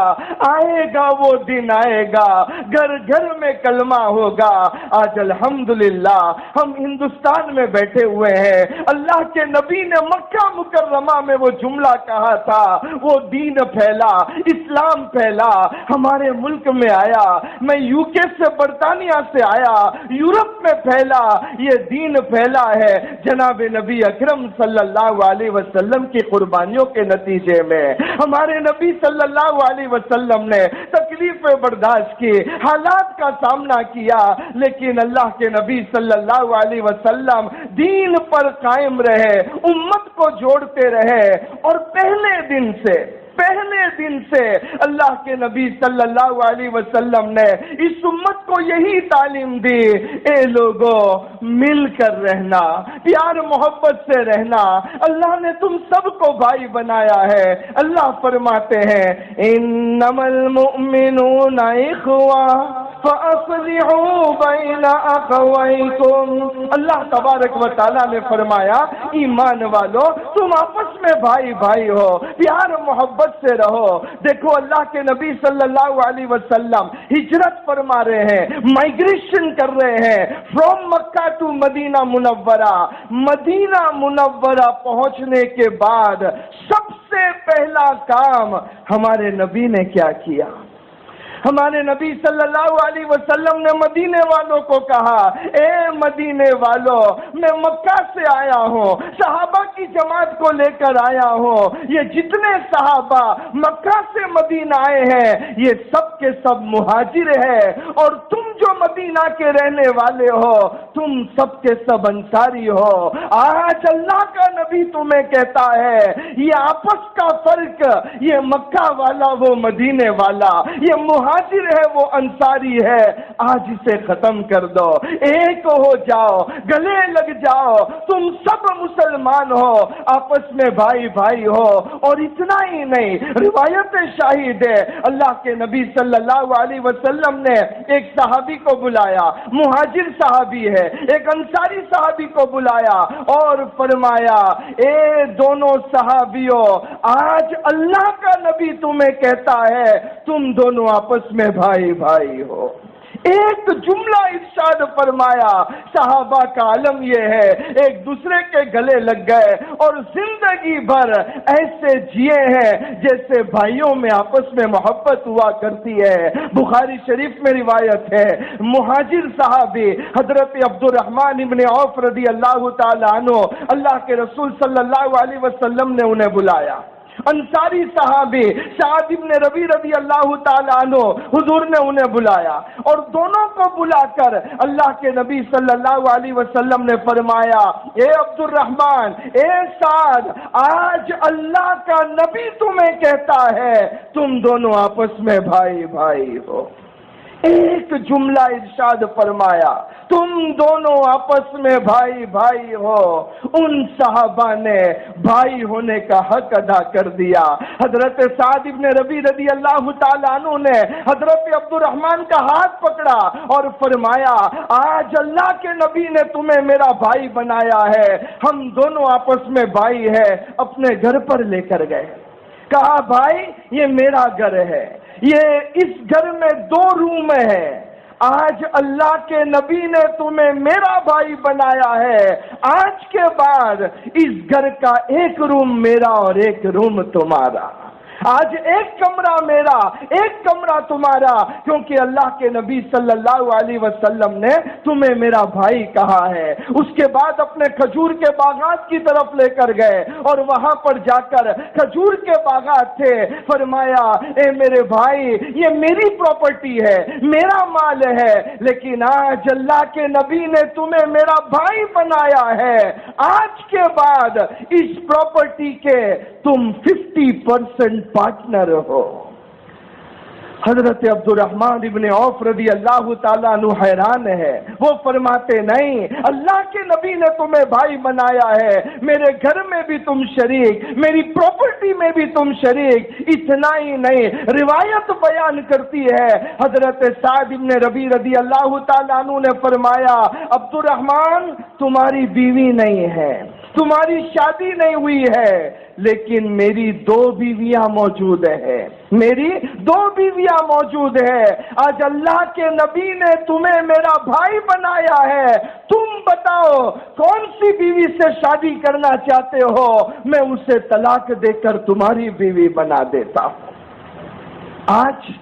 آئے گا وہ دن آئے گا گھر گھر میں کلمہ ہوگا۔ آج الحمدللہ ہم ہندوستان میں بیٹھے ہوئے ہیں، اللہ کے نبی نے مکہ مکرمہ میں وہ جملہ کہا تھا، وہ دین پھیلا، اسلام پھیلا، ہمارے ملک میں آیا، میں یو کے سے برطانیہ سے آیا، یورپ میں پھیلا، یہ دین پھیلا ہے جناب نبی اکرم صلی اللہ علیہ وسلم کی قربانیوں کے نتیجے میں۔ ہمارے نبی صلی اللہ علیہ وسلم نے تکلیفیں برداشت کی، حالات کا سامنا کیا، لیکن اللہ کے نبی صلی اللہ علیہ وسلم دین پر قائم رہے، امت کو جوڑتے رہے، اور پہلے دن سے اللہ کے نبی صلی اللہ علیہ وسلم نے اس امت کو یہی تعلیم دی، اے لوگوں مل کر رہنا، پیار محبت سے رہنا، اللہ نے تم سب کو بھائی بنایا ہے۔ اللہ فرماتے ہیں انما المؤمنون اخوہ فاصلحوا بین اخویکم، اللہ تبارک و تعالیٰ نے فرمایا ایمان والو تم آپس میں بھائی بھائی ہو، پیار محبت سے رہو۔ دیکھو اللہ کے نبی صلی اللہ علیہ وسلم ہجرت فرما رہے ہیں، مائگریشن کر رہے ہیں فرام مکہ ٹو مدینہ منورہ۔ مدینہ منورہ پہنچنے کے بعد سب سے پہلا کام ہمارے نبی نے کیا کیا؟ ہمارے نبی صلی اللہ علیہ وسلم نے مدینے والوں کو کہا اے مدینے والوں میں مکہ سے آیا ہوں، صحابہ کی جماعت کو لے کر آیا ہوں، یہ جتنے صحابہ مکہ سے مدینہ آئے ہیں یہ سب کے سب مہاجر ہیں، اور تم جو مدینہ کے رہنے والے ہو تم سب کے سب انصاری ہو۔ آج اللہ کا نبی تمہیں کہتا ہے یہ آپس کا فرق، یہ مکہ والا وہ مدینے والا، یہ مہاجر ہے وہ انصاری ہے، آج اسے ختم کر دو، ایک ہو جاؤ، گلے لگ جاؤ، تم سب مسلمان ہو، آپس میں بھائی بھائی ہو۔ اور اتنا ہی نہیں، روایت شاہد ہے، اللہ کے نبی صلی اللہ علیہ وسلم نے ایک صحابی کو بلایا، مہاجر صحابی ہے، ایک انصاری صحابی کو بلایا اور فرمایا، اے دونوں صحابیوں، آج اللہ کا نبی تمہیں کہتا ہے تم دونوں آپس میں بھائی بھائی ہو۔ ایک جملہ ارشاد فرمایا، صحابہ کا عالم یہ ہے ایک دوسرے کے گلے لگ گئے اور زندگی بھر ایسے جیے ہیں جیسے بھائیوں میں آپس میں محبت ہوا کرتی ہے۔ بخاری شریف میں روایت ہے، مہاجر صحابی حضرت عبد الرحمن ابن عوف رضی اللہ تعالی عنہ، اللہ کے رسول صلی اللہ علیہ وسلم نے انہیں بلایا۔ انصاری صحابی سعد ابن ربیع رضی اللہ تعالیٰ عنہ، حضور نے انہیں بلایا اور دونوں کو بلا کر اللہ کے نبی صلی اللہ علیہ وسلم نے فرمایا، اے عبد الرحمن، اے سعد، آج اللہ کا نبی تمہیں کہتا ہے تم دونوں آپس میں بھائی بھائی ہو۔ ایک جملہ ارشاد فرمایا، تم دونوں آپس میں بھائی بھائی ہو۔ ان صحابہ نے بھائی ہونے کا حق ادا کر دیا۔ حضرت سعد ابن ربیع رضی اللہ تعالیٰ عنہ نے حضرت عبد الرحمن کا ہاتھ پکڑا اور فرمایا، آج اللہ کے نبی نے تمہیں میرا بھائی بنایا ہے، ہم دونوں آپس میں بھائی ہیں۔ اپنے گھر پر لے کر گئے، کہا بھائی یہ میرا گھر ہے، یہ اس گھر میں 2 روم ہے، آج اللہ کے نبی نے تمہیں میرا بھائی بنایا ہے، آج کے بعد اس گھر کا 1 روم میرا اور 1 روم تمہارا، آج 1 کمرہ میرا 1 کمرہ تمہارا، کیونکہ اللہ کے نبی صلی اللہ علیہ وسلم نے تمہیں میرا بھائی کہا ہے۔ اس کے بعد اپنے کھجور کے باغات کی طرف لے کر گئے اور وہاں پر جا کر کھجور کے باغات تھے، فرمایا، اے میرے بھائی، یہ میری پراپرٹی ہے، میرا مال ہے، لیکن آج اللہ کے نبی نے تمہیں میرا بھائی بنایا ہے، آج کے بعد اس پراپرٹی کے تم 50% پارٹنر ہو۔ حضرت عبد الرحمن ابن عوف رضی اللہ تعالیٰ عنہ حیران ہے، وہ فرماتے، نہیں، اللہ کے نبی نے تمہیں بھائی بنایا ہے، میرے گھر میں بھی تم شریک، میری پراپرٹی میں بھی تم شریک، اتنا ہی نہیں، روایت بیان کرتی ہے حضرت سعد ابن ربیع رضی اللہ تعالیٰ عنہ نے فرمایا، عبد الرحمن تمہاری بیوی نہیں ہے، تمہاری شادی نہیں ہوئی ہے، لیکن میری 2 بیویاں موجود ہیں، میری 2 بیویاں موجود ہے، آج اللہ کے نبی نے تمہیں میرا بھائی بنایا ہے، تم بتاؤ کون سی بیوی سے شادی کرنا چاہتے ہو، میں اسے طلاق دے کر تمہاری بیوی بنا دیتا ہوں۔ آج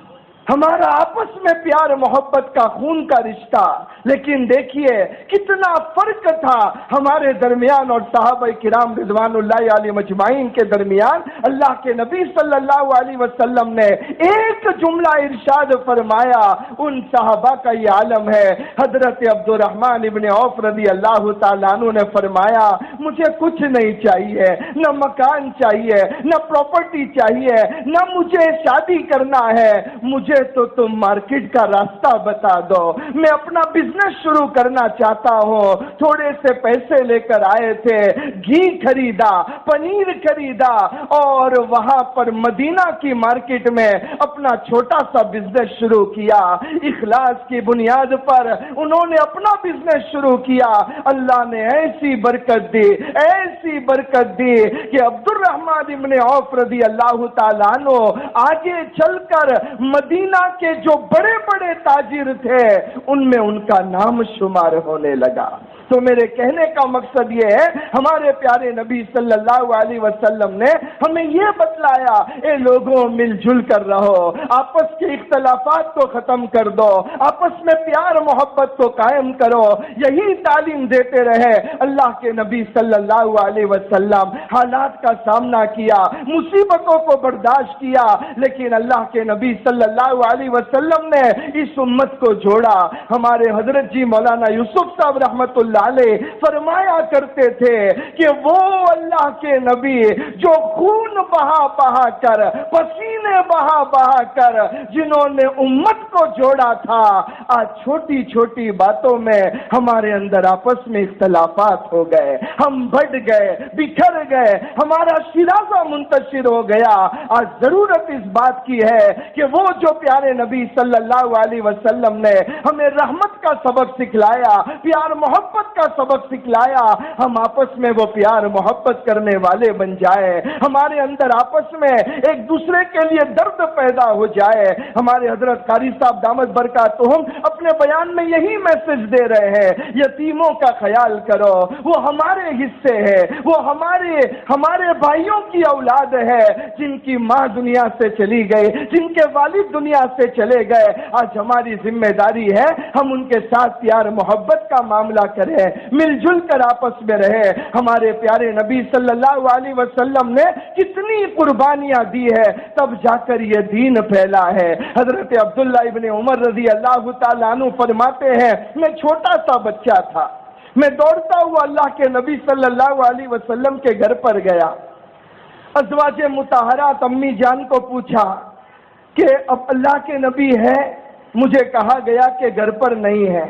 ہمارا آپس میں پیار محبت کا خون کا رشتہ، لیکن دیکھیے کتنا فرق تھا ہمارے درمیان اور صحابہ کرام رضوان اللہ علیہ مجمعین کے درمیان۔ اللہ کے نبی صلی اللہ علیہ وسلم نے ایک جملہ ارشاد فرمایا، ان صحابہ کا یہ عالم ہے۔ حضرت عبد الرحمن ابن عوف رضی اللہ تعالیٰ عنہ نے فرمایا، مجھے کچھ نہیں چاہیے، نہ مکان چاہیے، نہ پراپرٹی چاہیے، نہ مجھے شادی کرنا ہے، مجھے تو تم مارکیٹ کا راستہ بتا دو، میں اپنا بزنس شروع کرنا چاہتا ہوں۔ تھوڑے سے پیسے لے کر آئے تھے، گھی خریدا، پنیر خریدا اور وہاں پر مدینہ کی مارکیٹ میں اپنا چھوٹا سا بزنس شروع کیا۔ اخلاص کی بنیاد پر انہوں نے اپنا بزنس شروع کیا۔ اللہ نے ایسی برکت دی، ایسی برکت دی کہ عبد الرحمن ابن عوف رضی اللہ تعالیٰ عنہ آگے چل کر مدینہ کے جو بڑے بڑے تاجر تھے ان میں ان کا نام شمار ہونے لگا۔ تو میرے کہنے کا مقصد یہ ہے، ہمارے پیارے نبی صلی اللہ علیہ وسلم نے ہمیں یہ بتلایا، اے لوگوں مل جل کر رہو، آپس کے اختلافات کو ختم کر دو، آپس میں پیار محبت کو قائم کرو، یہی تعلیم دیتے رہے۔ اللہ کے نبی صلی اللہ علیہ وسلم حالات کا سامنا کیا، مصیبتوں کو برداشت کیا، لیکن اللہ کے نبی صلی اللہ اللہ علیہ وسلم نے اس امت کو جوڑا۔ ہمارے حضرت جی مولانا یوسف صاحب رحمت اللہ علیہ فرمایا کرتے تھے کہ وہ اللہ کے نبی جو خون بہا بہا کر، پسینے بہا بہا کر جنہوں نے امت کو جوڑا تھا، آج چھوٹی چھوٹی باتوں میں ہمارے اندر آپس میں اختلافات ہو گئے، ہم بٹ گئے، بکھر گئے، ہمارا شرازہ منتشر ہو گیا۔ آج ضرورت اس بات کی ہے کہ وہ جو پیارے نبی صلی اللہ علیہ وسلم نے ہمیں رحمت کا سبق سکھلایا، پیار محبت کا سبق سکھلایا، ہم آپس میں وہ پیار محبت کرنے والے بن جائے، ہمارے اندر آپس میں ایک دوسرے کے لیے درد پیدا ہو جائے۔ ہمارے حضرت قاری صاحب دامت برکاتہم اپنے بیان میں یہی میسج دے رہے ہیں، یتیموں کا خیال کرو، وہ ہمارے حصے ہے، وہ ہمارے بھائیوں کی اولاد ہے جن کی ماں دنیا سے چلی گئی، جن کے والد دنیا سے چلے گئے۔ آج ہماری ذمہ داری ہے ہم ان کے ساتھ پیار محبت کا معاملہ کریں، مل جل کر آپس میں رہے۔ ہمارے پیارے نبی صلی اللہ علیہ وسلم نے کتنی قربانیاں دی ہے تب جا کر یہ دین پھیلا ہے۔ حضرت عبداللہ ابن عمر رضی اللہ تعالیٰ عنہ فرماتے ہیں، میں چھوٹا سا بچہ تھا، میں دوڑتا ہوا اللہ کے نبی صلی اللہ علیہ وسلم کے گھر پر گیا، ازواج مطہرات امی جان کو پوچھا کہ اب اللہ کے نبی ہے؟ مجھے کہا گیا کہ گھر پر نہیں ہے۔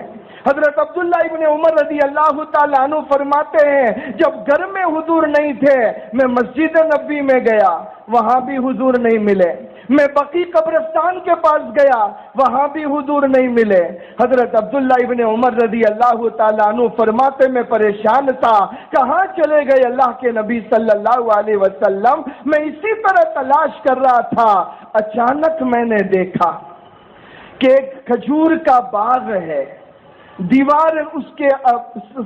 حضرت عبداللہ ابن عمر رضی اللہ تعالیٰ عنہ فرماتے ہیں، جب گھر میں حضور نہیں تھے میں مسجد نبی میں گیا، وہاں بھی حضور نہیں ملے، میں بقی قبرستان کے پاس گیا، وہاں بھی حضور نہیں ملے۔ حضرت عبداللہ ابن عمر رضی اللہ تعالیٰ عنہ فرماتے میں پریشان تھا، کہاں چلے گئے اللہ کے نبی صلی اللہ علیہ وسلم؟ میں اسی طرح تلاش کر رہا تھا، اچانک میں نے دیکھا کہ ایک کھجور کا باغ ہے، دیوار اس کے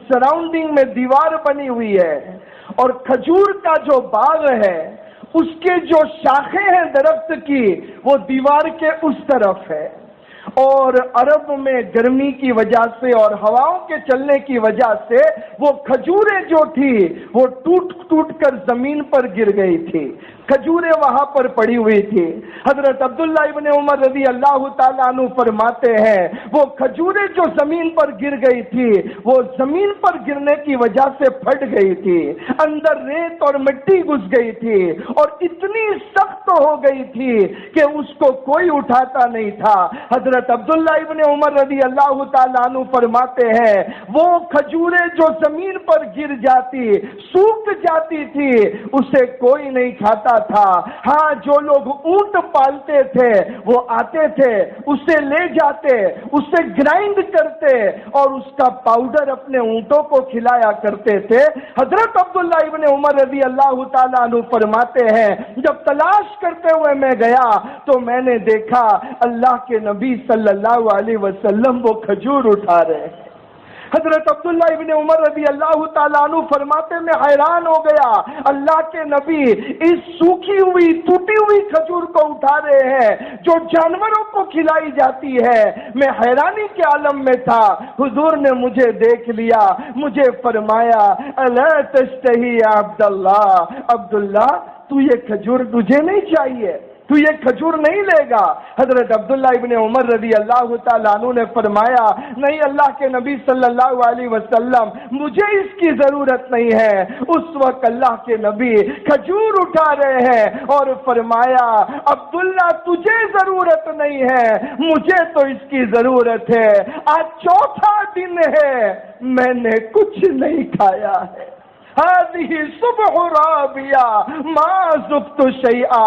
سراؤنڈنگ میں دیوار بنی ہوئی ہے، اور کھجور کا جو باغ ہے اس کے جو شاخیں ہیں درخت کی وہ دیوار کے اس طرف ہے، اور عرب میں گرمی کی وجہ سے اور ہواؤں کے چلنے کی وجہ سے وہ کھجوریں جو تھی وہ ٹوٹ ٹوٹ کر زمین پر گر گئی تھی، کھجوریں وہاں پر پڑی ہوئی تھی۔ حضرت عبداللہ ابن عمر رضی اللہ تعالیٰ عنہ فرماتے ہیں، وہ کھجوریں جو زمین پر گر گئی تھی وہ زمین پر گرنے کی وجہ سے پھٹ گئی تھی، اندر ریت اور مٹی گھس گئی تھی، اور اتنی سخت ہو گئی تھی کہ اس کو کوئی اٹھاتا نہیں تھا۔ حضرت عبداللہ ابن عمر رضی اللہ تعالیٰ عنہ فرماتے ہیں، وہ کھجوریں جو زمین پر گر جاتی، سوکھ جاتی تھی، اسے کوئی نہیں کھاتا تھا۔ ہاں، جو لوگ اونٹ پالتے تھے وہ آتے تھے، اسے لے جاتے، اسے گرائنڈ کرتے اور اس کا پاؤڈر اپنے اونٹوں کو کھلایا کرتے تھے۔ حضرت عبداللہ ابن عمر رضی اللہ تعالیٰ عنہ فرماتے ہیں، جب تلاش کرتے ہوئے میں گیا تو میں نے دیکھا اللہ کے نبی صلی اللہ علیہ وسلم وہ کھجور اٹھا رہے ہیں۔ حضرت عبداللہ ابن عمر رضی اللہ تعالیٰ عنہ فرماتے میں حیران ہو گیا، اللہ کے نبی اس سوکھی ہوئی ٹوٹی ہوئی کھجور کو اٹھا رہے ہیں جو جانوروں کو کھلائی جاتی ہے۔ میں حیرانی کے عالم میں تھا، حضور نے مجھے دیکھ لیا، مجھے فرمایا، الا تشتہی یا عبداللہ، عبداللہ تو یہ کھجور تجھے نہیں چاہیے، تو یہ کھجور نہیں لے گا؟ حضرت عبداللہ ابن عمر رضی اللہ تعالیٰ عنہ نے فرمایا، نہیں اللہ کے نبی صلی اللہ علیہ وسلم، مجھے اس کی ضرورت نہیں ہے۔ اس وقت اللہ کے نبی کھجور اٹھا رہے ہیں اور فرمایا، عبداللہ تجھے ضرورت نہیں ہے، مجھے تو اس کی ضرورت ہے۔ آج چوتھا دن ہے میں نے کچھ نہیں کھایا ہے، هذه صبح رابعہ ما ذقت شیئا،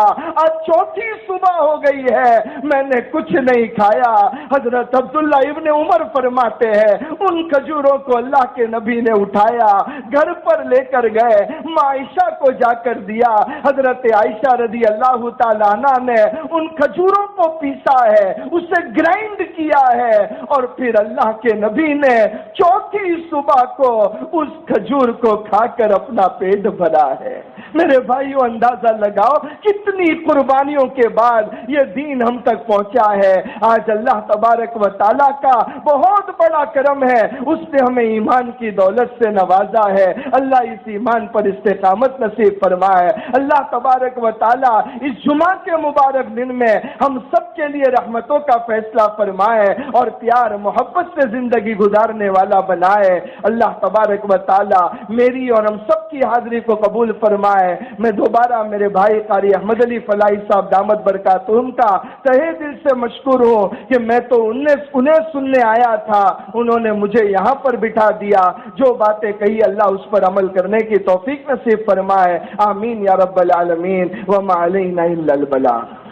آج چوتھی صبح ہو گئی ہے میں نے کچھ نہیں کھایا۔ حضرت عبداللہ ابن عمر فرماتے ہیں، ان کھجوروں کو اللہ کے نبی نے اٹھایا، گھر پر لے کر گئے، ماں عائشہ کو جا کر دیا۔ حضرت عائشہ رضی اللہ تعالیٰ عنہ نے ان کھجوروں کو پیسا ہے، اسے گرائنڈ کیا ہے، اور پھر اللہ کے نبی نے چوتھی صبح کو اس کھجور کو کھا کر اپنا پیٹ بھرا ہے۔ میرے بھائیوں اندازہ لگاؤ کتنی قربانیوں کے بعد یہ دین ہم تک پہنچا ہے۔ آج اللہ تبارک و تعالیٰ کا بہت بڑا کرم ہے، اس نے ہمیں ایمان کی دولت سے نوازا ہے۔ اللہ اس ایمان پر استقامت نصیب فرمائے۔ اللہ تبارک و تعالیٰ اس جمعہ کے مبارک دن میں ہم سب کے لیے رحمتوں کا فیصلہ فرمائے اور پیار محبت سے زندگی گزارنے والا بنائے۔ اللہ تبارک و تعالیٰ میری اور ہم سب کی حاضری کو قبول فرمائے۔ میں دوبارہ میرے بھائی قاری احمد علی فلاحی صاحب دامت برکاتہم کا تہہ دل سے مشکور ہوں کہ میں تو انہیں سننے آیا تھا، انہوں نے مجھے یہاں پر بٹھا دیا۔ جو باتیں کہی اللہ اس پر عمل کرنے کی توفیق نصیب فرمائے۔ آمین یا رب العالمین۔ وما علینا الا البلاغ۔